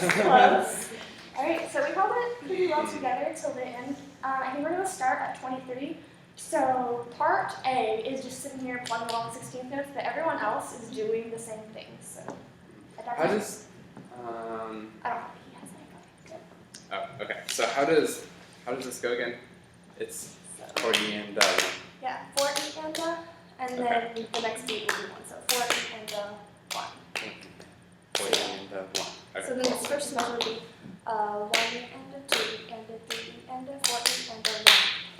Close. Alright, so we held it pretty well together till the end. I think we're going to start at 23. So part A is just sitting here plugging along 16th notes, but everyone else is doing the same thing. So at that How point, does, I don't know. He has any. oh, okay, so how does this go again? It's So, chord E and yeah, 4 E and and then the next beat will be 1. So 4 E and 1. chord E and 1. Okay. So then this first measure will be 1 and a 2 and a 3 and a 4 and a 1.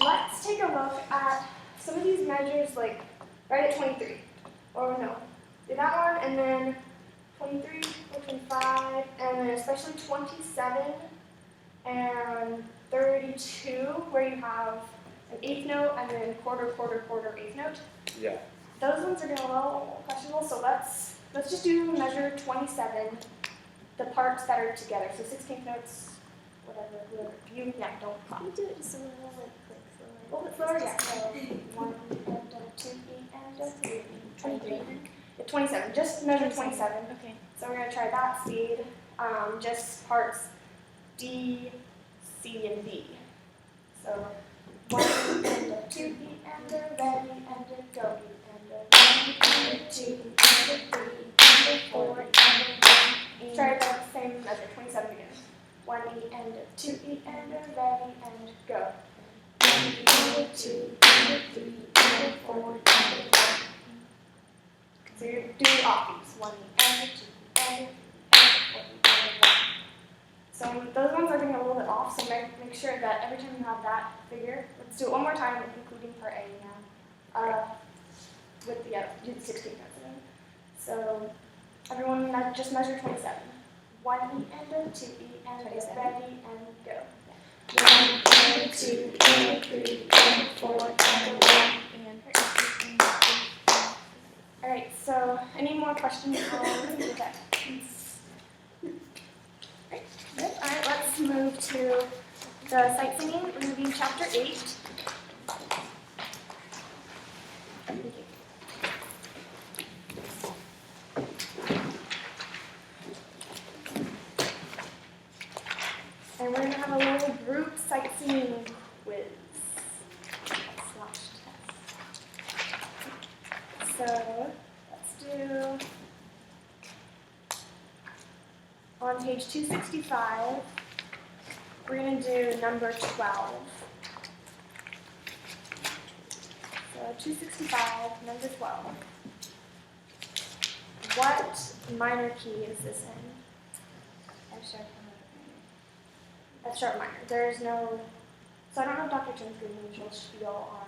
Let's take a look at some of these measures, like right at 23. Or no, do that one, and then 23, or 25, and then especially 27 and 32, where you have an eighth note and then quarter, quarter, quarter, eighth note. Yeah. Those ones are getting a little questionable, so let's just do measure 27, the parts that are together. So 16th notes, whatever, you, yeah, don't Can pop. we do it just a little A little bit slower, yeah. So 1 and a 2 E and a 3 E. 23. Yeah, 27. Just measure 27. Okay. So we're gonna try that speed. Just parts D, C, and B. So 1 E and a 2 E and a ready and a go E and a 1 and a 2 E and a 3 E and a 4 and a 1 E. Try the same measure. 27 again. 1 E and a 2 E and a ready and go. 1 E and a 2 and a 3 and a 4 and a 1. So you're doing offbeats. 1 E and a 2 and a 4 and a 1. So those ones are getting a little bit off, so make sure that every time you have that figure, let's do it one more time, including part A now, with the, do the 16th notes again. So everyone just measure 27. 1 E and a 2 E and a ready and go. 1 and a 2 and a 3 and a 4 and a 1 and. Alright, so any more questions on that? Great, good. Alright, let's move to the sightsinging. We're going to be in chapter 8. Thank you. And we're going to have a little group sightseeing quiz slash test. So let's do, on page 265, we're going to do number 12. So 265, number 12. What minor key is this in? F sharp F sharp minor. There's no, so I don't know if Dr. Chen's giving the usual spiel on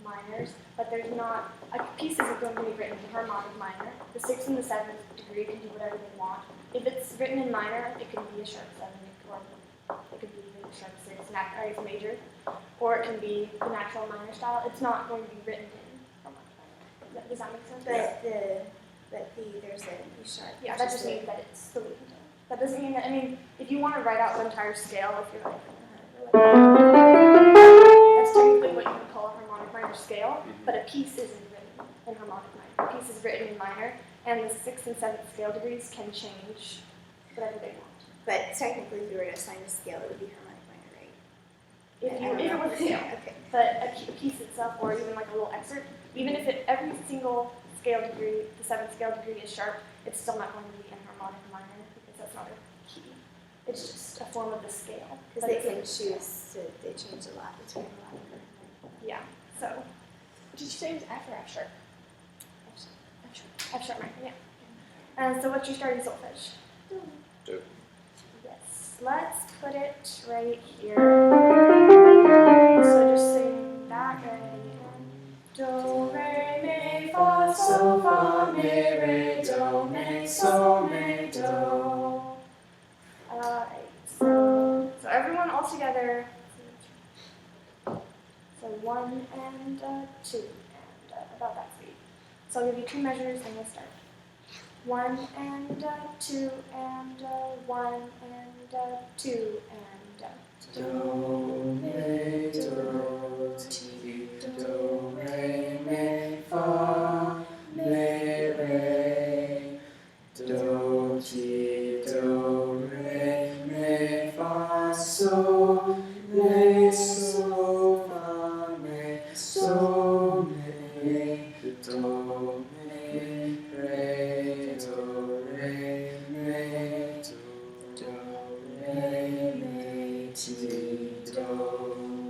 minors, but there's not, a piece isn't going to be written in harmonic minor. The 6th and the 7th degree can do whatever they want. If it's written in minor, it can be a sharp 7, or it could be a sharp 6, it's major, or it can be the natural minor style. It's not going to be written in harmonic minor. Does that make sense? There's an E sharp. Yeah, that just means that it's the leading tone. That doesn't mean that, I mean, if you want to write out the entire scale, if you're like, that's technically what you would call a harmonic minor scale, but a piece isn't written in harmonic minor. A piece is written in minor, and the 6th and 7th scale degrees can change whatever they want. But technically, if you were to assign a scale, it would be harmonic minor, right? If it was a scale. Okay. But a piece itself, or even like a little excerpt, even if every single scale degree, the 7th scale degree is sharp, it's still not going to be in harmonic minor because that's not a key. It's just a form of the scale. Because they can choose to, they change a lot between harmonic and Yeah. So Did you say it was F or F sharp? F sharp minor, yeah. And so what's your starting solfege? Do. Yes. Let's put it right here. So just sing that ready. Do, re, mi, fa, sol, fa, mi, re, do, mi, sol, mi, do. Alright, so everyone all together. So 1 and 2 and about that speed. So I'll give you 2 measures and we'll start. 1 and 2 and 1 and 2 and Do, re, do, ti, do, re, mi, fa, mi, re. Do, ti, do, re, mi, fa, sol, re, sol, fa, mi, sol, mi, do, mi, re, do, re, mi, do, re, mi, ti, do.